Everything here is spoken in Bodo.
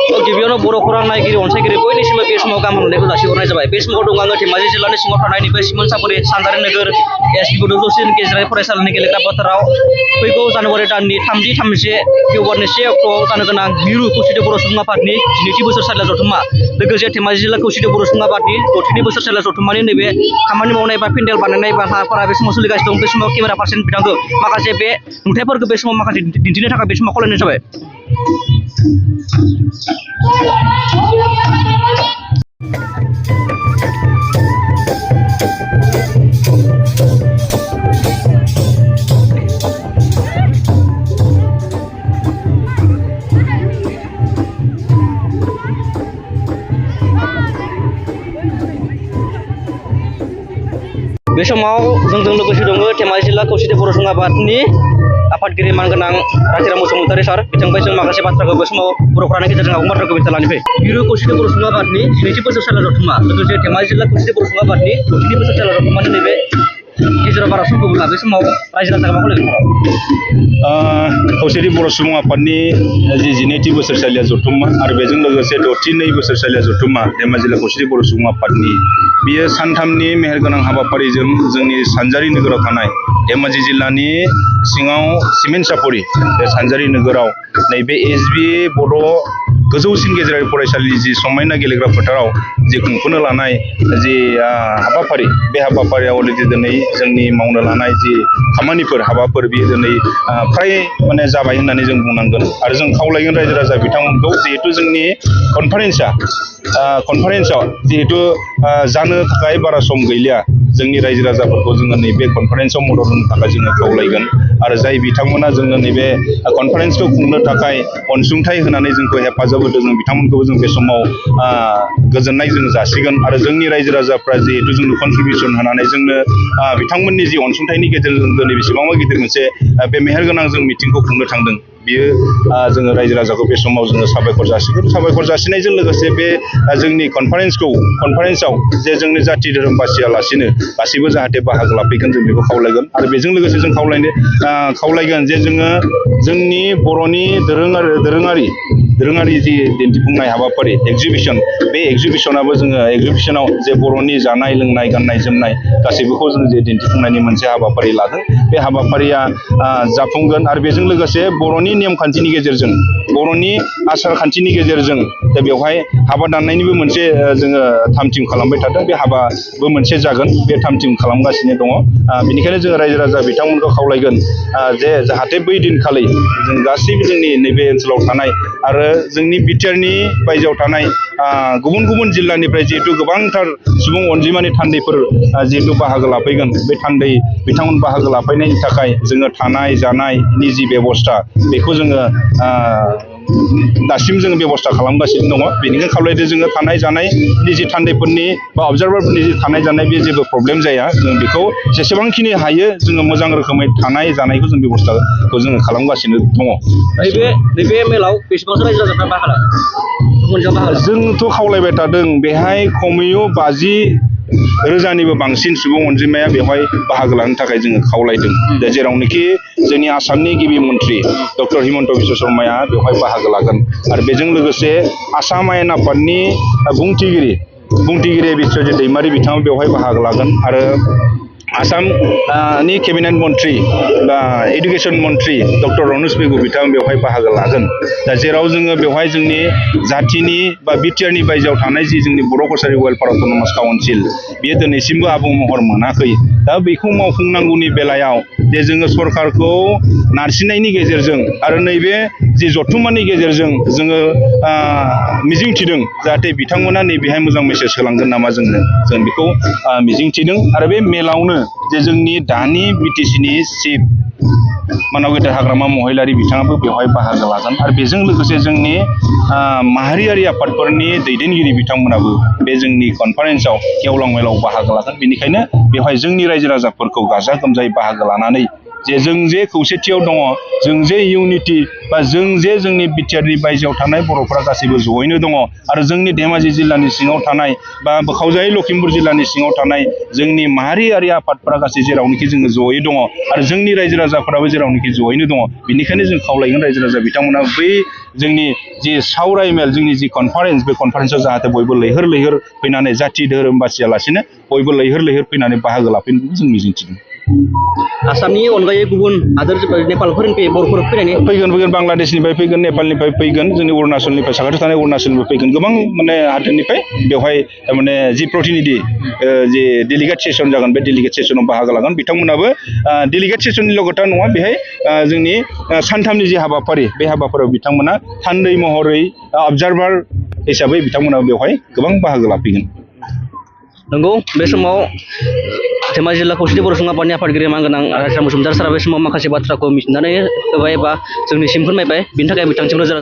गिबियावनो बर' खौरां नायगिरि अनसायगिरि बयनिसिमबो बे समाव गाहाम हामलायनायखौ जासिहरनाय जाबाय। बे समाव दं आङो धेमाजि जिल्लानि सिङाव थानाय नैबे सिमोन सापरि सानजारि नोगोर एसपि बड'लेण्ड गेजेरारि फरायसालिनि गेलेग्रा फोथाराव फैगौ जानुवारि दाननि 30-31 फेब्रुवारिनि 1 अक्ट'आव जानो गोनां मिरु खौसेथि बर' सुबुं आफादनि 12थि बोसोरसालिया जथुम्मा लोगोसे धेमाजि जिल्ला खौसेथि बर' सुबुं आफादनि 6थि बोसोरसालिया जथुम्मानि नैबे खामानि मावनाय बा पेन्डेल बानायनाय बा हाबाफारा बे समाव सोलिगासिनो दं। बे समाव केमेरा पार्सन बिथांखौ माखासे बे नुथायफोरखौ बे समाव माखासे दिन्थिनो थाखाय बे समाव खावलायनाय जाबाय। बे समाव जोंजों लोगोसे दङ धेमाजि जिल्ला खौसेथि बर' सुबुं आफादनि आफादगिरि मानगोनां राजिराम बसुमतारी सार बिथांनिफ्राय जों माखासे बाथ्राखौ बे समाव बर' खौरांनि गेजेरजों आबुं बाथ्राखौ बिथा लानिफ्राय मिरु खौसेथि बर' सुबुं आफादनि 12थि बोसोरसालिया जथुम्मा लोगोसे धेमाजि जिल्ला खौसेथि बर' सुबुं आफादनि 6थि बोसोरसालिया जथुम्मानि नैबे गेजेराव बारा समखौ मोनला बे समाव रायजो राजाखौ मा खावलायगोन? खौसेथि बर' सुबुं आफादनि जि 12थि बोसोरसालिया जथुम्मा आरो बेजों लोगोसे 6थि बोसोरसालिया जथुम्मा धेमाजि जिल्ला खौसेथि बर' सुबुं आफादनि बियो सानथामनि मेहेरगोनां हाबाफारिजों जोंनि सानजारि नोगोराव थानाय धेमाजि जिल्लानि सिङाव सिमेन्ट सापरि बे सानजारि नोगोराव नैबे एसबि बड' गोजौसिन गेजेरारि फरायसालिनि जि समायना गेलेग्रा फोथाराव जि खुंफुंनो लानाय जि हाबाफारि बे हाबाफारियाव अलरेडि दिनै जोंनि मावनो लानाय जि खामानिफोर हाबाफोर बेयो दिनै फ्राय माने जाबाय होननानै जों बुंनांगोन आरो जों खावलायगोन रायजो राजा बिथांमोनखौ जिहेतु जोंनि कनफारेन्सआव जिहेतु जानो थाखाय बारा सम गैलिया जोंनि रायजो राजाफोरखौ जोङो नैबे कनफारेन्सआव मदद होनो थाखाय जोङो खावलायगोन आरो जाय बिथांमोना जोंनो नैबे कनफारेन्सखौ खुंनो थाखाय अनसुंथाइ होनानै जोंखौ हेफाजाब होदों जों बिथांमोनखौबो जों बे समाव गोजोननाय जों जासिगोन आरो जोंनि रायजो राजाफ्रा जिहेतु जोंनो कन्ट्रिबिउसन होनानै जोंनो बिथांमोननि जि अनसुंथाइनि गेजेरजों दिनै बेसेबांबा गिदिर मोनसे बे मेहेरगोनां जों मिटिंखौ खुंनो थांदों बियो जोङो रायजो राजाखौ बे समाव जोङो साबायखर जासिगोन। साबायखर जासिनायजों लोगोसे बे जोंनि कनफारेन्सआव जे जोंनि जाथि धोरोम बासियालासिनो गासैबो जाहाथे बाहागो लाफैगोन जों बेखौ खावलायगोन आरो बेजों लोगोसे जों खावलायगोन जे जोङो जोंनि बर'नि दोरोङारि जि दिन्थिफुंनाय हाबाफारि एगजिबिसन बे एगजिबिसनाव जे बर'नि जानाय लोंनाय गाननाय जोमनाय गासैबोखौ जों जे दिन्थिफुंनायनि मोनसे हाबाफारि लादों बे हाबाफारिया जाफुंगोन आरो बेजों लोगोसे बर'नि नेमखान्थिनि गेजेरजों बर'नि आसार खान्थिनि गेजेरजों दा बेवहाय हाबा दाननायनिबो मोनसे जोङो थामथिम खालामबाय थादों बे हाबाबो मोनसे जागोन बे थामथिम खालामगासिनो दङ बेनिखायनो जोङो रायजो राजा बिथांमोनखौ खावलायगोन जे जाहाथे बै दिनखालि जों गासैबो जोंनि नैबे ओनसोलाव थानाय आरो जोंनि बिटिआरनि बायजोआव थानाय गुबुन जिल्लानिफ्राय जिहेतु गोबांथार सुबुं अनजिमानि थान्दैफोर जिहेतु बाहागो लाफैगोन बे थान्दै बिथांमोन बाहागो लाफैनायनि थाखाय जोङो थानाय जानायनि जि बेबस्था बेखौ जोङो दासिम जोङो बेबस्था खालामगासिनो दङ बेनिखायनो खावलायदो जोङो थानाय जानायनि जि थान्दैफोरनि बा अबजारभारफोरनि जि थानाय जानाय बे जेबो प्रब्लेम जाया जों बेखौ जेसेबांखिनि हायो जोङो मोजां रोखोमै थानाय जानायखौ जों बेबस्थाखौ जोङो खालामगासिनो दङ। नैबे मेलाव बेसेबांसो रायजो राजाफ्रा बाहागो जोंथ' खावलायबाय थादों बेहाय खमैयो 50,000निबो बांसिन सुबुं अनजिमाया बेवहाय बाहागो लानो थाखाय जोङो खावलायदों जेरावनोखि जोंनि आसामनि गिबि मन्त्रि डक्टर हिमन्त बिश्व शर्माया बेवहाय बाहागो लागोन आरो बेजों लोगोसे आसाम आयेन आफादनि बुंथिगिरि बिश्वजित दैमारि बिथाङा बेवहाय बाहागो लागोन आरो आसामनि केबिनेट मन्त्रि बा एडुकेसन मन्त्रि डक्टर रनज पेगु बिथाङा बेवहाय बाहागो लागोन दा जेराव जोङो बेवहाय जोंनि जाथिनि बा बिटिआरनि बायजोआव थानाय जि जोंनि बर' कसारि वेलफेयार अट'नमास काउन्सिल बेयो दिनैसिमबो आबुं महर मोनाखै दा बेखौ मावफुंनांगौनि बेलायाव जे जोङो सरकारखौ नारसिननायनि गेजेरजों आरो नैबे जि जथुम्मानि गेजेरजों जोङो मिजिंथिदों जाहाथे बिथांमोना नैबेहाय मोजां मेसेज होलांगोन नामा जों बेखौ मिजिंथिदों आरो बे मेलावनो जे जोंनि दानि बिटिसिनि चिफ मानाव गेदेर हाग्रामा महिलारि बिथाङाबो बेवहाय बाहागो लागोन आरो बेजों लोगोसे जोंनि माहारियारि आफादफोरनि दैदेनगिरि बिथांमोनाबो बे जोंनि कनफारेन्सआव गेवलां मेलाव बाहागो लागोन बेनिखायनो बेवहाय जोंनि रायजो राजाफोरखौ गाजा गोमजायै बाहागो लानानै जे जों जे खौसेथियाव दङ जों जे इउनिटि बा जों जे जोंनि बिटिआरनि बायजोआव थानाय बर'फोरा गासैबो जयैनो दङ आरो जोंनि धेमाजि जिल्लानि सिङाव थानाय बा खावजाय लखिमपुर जिल्लानि सिङाव थानाय जोंनि माहारियारि आफादफोरा गासै जेरावनोखि जोङो जयै दङ आरो जोंनि रायजो राजाफोराबो जेरावनोखि जयैनो दङ बेनिखायनो जों खावलायगोन रायजो राजा बिथांमोना बै जोंनि जि सावरायमेल जोंनि जि कनफारेन्स बे कनफारेन्सआव जाहाथे बयबो लैहोर लैहोर फैनानै जाथि धोरोम बासियालासिनो बयबो लैहोर लैहोर फैनानै बाहागो लाफैनायखौ जों मिजिंथिदों। आसामनि अनगायै गुबुन हादोर नेपालफोरनिफ्राय बर'फोर फैनायनि फैगोन बांलादेशनिफ्राय फैगोन नेपालनिफ्राय फैगोन जोंनि अरुणाचलनिफ्राय साखाथियाव थानाय अरुणाचलनिफ्राय फैगोन गोबां माने हादोरनिफ्राय बेवहाय माने जि प्रतिनिधि जि डेलिगेट सेसन जागोन बे डेलिगेट सेसनाव बाहागो लागोन बिथांमोनाबो डेलिगेट सेसननिल' खोथा नङा बेहाय जोंनि सानथामनि जि हाबाफारि बे हाबाफारियाव बिथांमोना थान्दै महरै अबजारभार हिसाबै बिथांमोना बेवहाय गोबां बाहागो लाफैगोन। नंगौ बे समाव धेमाजि जिल्ला खौसेथि बर' सुबुं आफादनि आफादगिरि मानगोनां राजा बसुमतार सारा बे समाव माखासे बाथ्राखौ मिथिनानै होबाय एबा जोंनिसिम फोरमायबाय बिनि थाखाय बिथांसिम रोजा